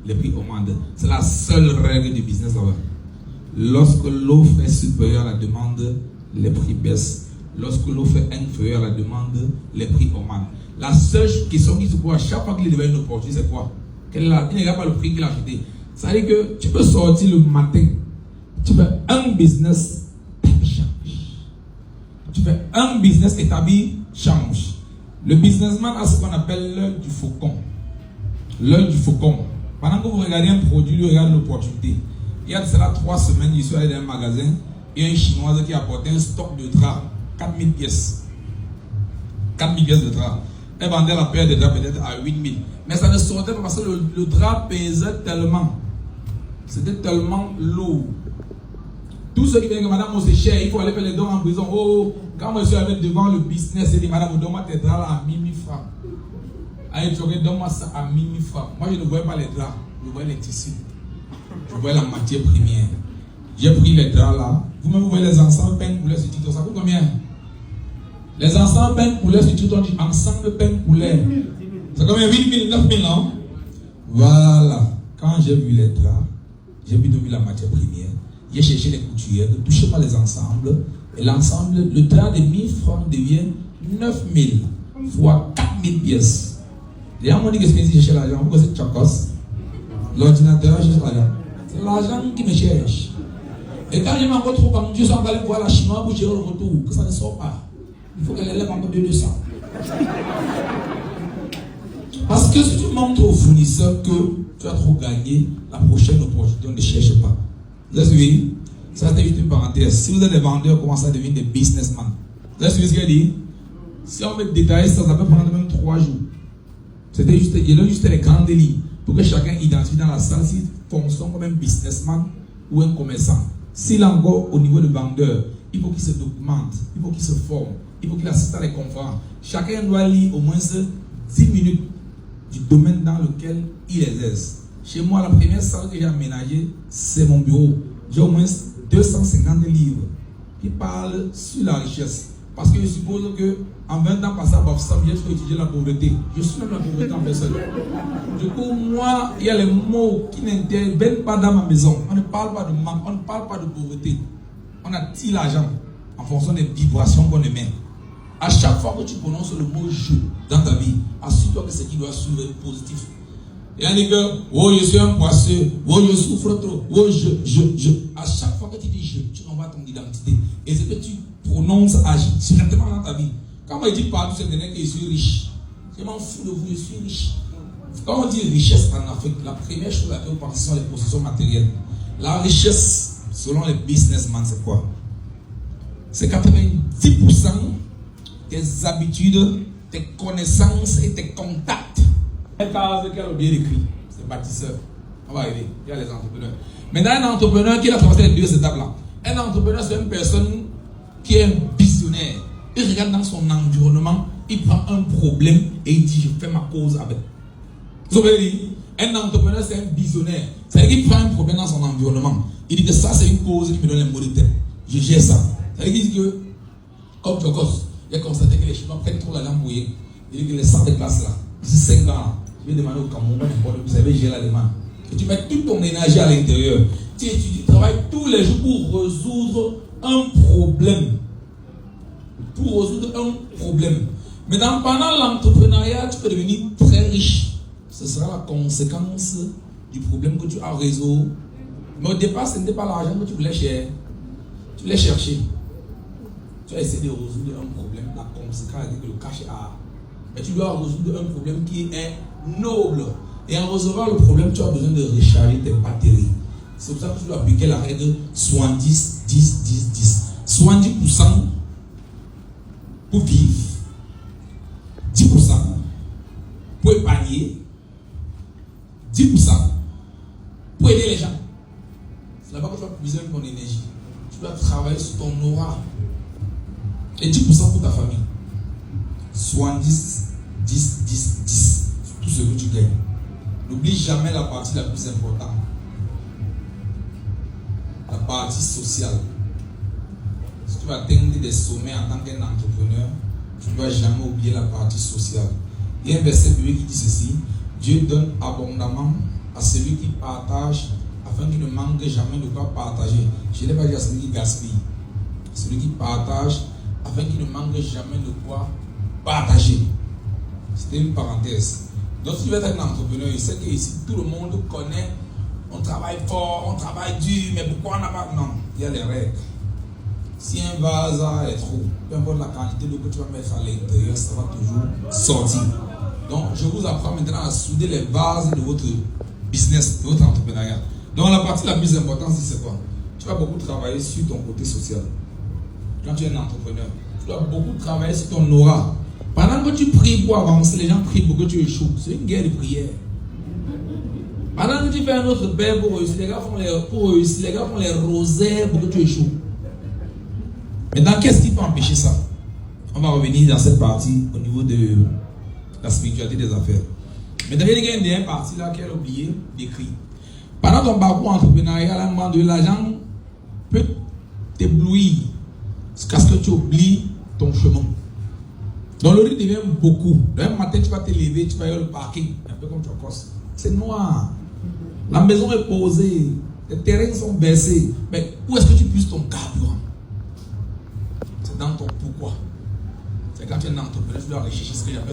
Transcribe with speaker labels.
Speaker 1: les prix augmentent. C'est la seule règle du business là-bas. Lorsque l'offre est supérieure à la demande, les prix baissent. Lorsque l'offre est inférieure à la demande, les prix augmentent. La seule question qui se pose à chaque fois qu'il devient une opportunité, c'est quoi? Il ne regarde pas le prix qu'il a acheté. Ça veut dire que tu peux sortir le matin, tu fais un business, tu fais un business établi, change. Le businessman a ce qu'on appelle l'œil du faucon. L'œil du faucon. Pendant que vous regardez un produit, il regarde l'opportunité. Il y a de cela 3 semaines, je suis allé dans un magasin, il y a une chinoise qui a apporté un stock de draps, 4000 pièces. 4000 pièces de draps. Elle vendait la paire de draps peut-être à 8000. Mais ça ne sortait pas parce que le drap pesait tellement. C'était tellement lourd. Tous ceux qui viennent que madame, c'est cher, il faut aller faire les dons en prison. Oh, quand moi je suis allé devant le business, j'ai dit madame, donne-moi tes draps là à 1000 francs. Allez, tu regardes, donne-moi ça à 1000 francs. Moi je ne voyais pas les draps, je voyais les tissus. Je voyais la matière première. J'ai pris les draps là. Vous-même, vous voyez les ensembles pain poulet sur TikTok. Ça coûte combien? Les ensembles pain poulet sur TikTok, on dit ensemble pain poulet. C'est combien? 8000, 9000, non? Voilà. Quand j'ai vu les draps, j'ai vu la matière première. J'ai cherché les couturières, ne touchez pas les ensembles. Et l'ensemble, le drap de 1000 francs devient 9000 fois 4000 pièces. Les gens m'ont dit qu'est-ce qu'ils cherchent l'argent? Pourquoi c'est Chakos? L'ordinateur cherche l'argent. C'est l'argent qui me cherche. Et quand je m'en encore trop vendu, je suis allé voir la chinoise pour gérer le retour, que ça ne sort pas. Il faut qu'elle élève encore 200. Parce que si tu montres au fournisseur que tu as trop gagné, la prochaine opportunité, on ne cherche pas. Vous avez suivi? Ça, c'était juste une parenthèse. Si vous êtes des vendeurs, commencez à devenir des businessmen. Vous avez suivi ce qu'elle dit? Si on veut détailler ça, ça peut prendre même 3 jours. C'était juste, il y a juste les grandes lignes pour que chacun identifie dans la salle s'il fonctionne comme un businessman ou un commerçant. S'il est encore au niveau de vendeur, il faut qu'il se documente, il faut qu'il se forme, il faut qu'il assiste à des conférences. Chacun doit lire au moins 10 minutes du domaine dans lequel il exerce. Chez moi, la première salle que j'ai aménagée, c'est mon bureau. J'ai au moins 250 livres qui parlent sur la richesse. Parce que je suppose qu'en 20 ans passé à Bafsam, j'ai étudié la pauvreté. Je suis même la pauvreté en personne. Du coup, moi, il y a les mots qui n'interviennent pas dans ma maison. On ne parle pas de manque, on ne parle pas de pauvreté. On attire l'argent en fonction des vibrations qu'on émet. À chaque fois que tu prononces le mot je dans ta vie, assure-toi que ce qui doit suivre est positif. Il y a des gars, oh je suis un poisseux, oh je souffre trop, oh je. À chaque fois que tu dis je, tu envoies ton identité. Et ce que tu prononces agit directement dans ta vie. Quand moi je dis partout cette année que je suis riche, je m'en fous de vous, je suis riche. Quand on dit richesse en Afrique, la première chose à laquelle on pense sont les possessions matérielles. La richesse, selon les businessmen, c'est quoi? C'est 90% tes habitudes, tes connaissances et tes contacts. Un cas qui a bien écrit, c'est bâtisseur. On va arriver, il y a les entrepreneurs. Maintenant, un entrepreneur qui a traversé les 2 étapes-là. Un entrepreneur, c'est une personne qui est un visionnaire. Il regarde dans son environnement, il prend un problème et il dit, je fais ma cause avec. Vous avez dit, un entrepreneur, c'est un visionnaire. C'est-à-dire qu'il prend un problème dans son environnement. Il dit que ça, c'est une cause qui me donne les mots de tête. Je gère ça. C'est-à-dire qu'il dit que, comme Jokos, il a constaté que les Chinois prennent trop la lampe bouillée. Il dit que les salles de classe là, d'ici 5 ans, je vais demander au Cameroun, vous savez, gérer la demande. Et tu mets toute ton énergie à l'intérieur. Tu travailles tous les jours pour résoudre un problème. Pour résoudre un problème. Mais pendant l'entrepreneuriat, tu peux devenir très riche. Ce sera la conséquence du problème que tu as résoudre. Mais au départ, ce n'était pas l'argent que tu voulais chercher. Tu voulais chercher. Tu as essayé de résoudre un problème. La conséquence est que le cash est à. Mais tu dois résoudre un problème qui est noble. Et en résolvant le problème, tu as besoin de recharger tes batteries. C'est pour ça que tu dois appliquer la règle 70, 10, 10, 10. 70% pour vivre. 10% pour épargner. 10% pour aider les gens. C'est là-bas que tu vas puiser ton énergie. Tu dois travailler sur ton aura. Et 10% pour ta famille. 70, 10, 10, 10. Tout ce que tu gagnes. N'oublie jamais la partie la plus importante. La partie sociale. Si tu vas atteindre des sommets en tant qu'un entrepreneur, tu ne dois jamais oublier la partie sociale. Il y a un verset biblique qui dit ceci: Dieu donne abondamment à celui qui partage, afin qu'il ne manque jamais de quoi partager. Je n'ai pas dit à celui qui gaspille. Celui qui partage, afin qu'il ne manque jamais de quoi partager. C'était une parenthèse. Donc, si tu veux être un entrepreneur, il sait qu'ici, tout le monde connaît, on travaille fort, on travaille dur, mais pourquoi on n'a pas... Non, il y a les règles. Si un vase est trop, peu importe la quantité d'eau que tu vas mettre à l'intérieur, ça va toujours sortir. Donc, je vous apprends maintenant à souder les vases de votre business, de votre entrepreneuriat. Donc, la partie la plus importante, c'est quoi? Tu vas beaucoup travailler sur ton côté social. Quand tu es un entrepreneur, tu dois beaucoup travailler sur ton aura. Pendant que tu pries pour avancer, les gens prient pour que tu échoues. C'est une guerre de prière. Pendant que tu fais un autre père pour réussir, les gars font les rosaires pour que tu échoues. Maintenant, qu'est-ce qui peut empêcher ça? On va revenir dans cette partie au niveau de la spiritualité des affaires. Mais il y a une dernière partie là qu'elle a oublié d'écrire. Pendant ton parcours entrepreneurial, à un moment donné, l'argent peut t'éblouir jusqu'à ce que tu oublies ton chemin. Donc le rythme devient beaucoup. Le même matin, tu vas te lever, tu vas aller au parking, un peu comme tu as cassé. C'est noir. La maison est posée, les terrains sont baissés. Mais où est-ce que tu puisses ton carburant? C'est dans ton pourquoi. C'est quand tu es un entrepreneur, tu dois aller chercher ce que j'appelle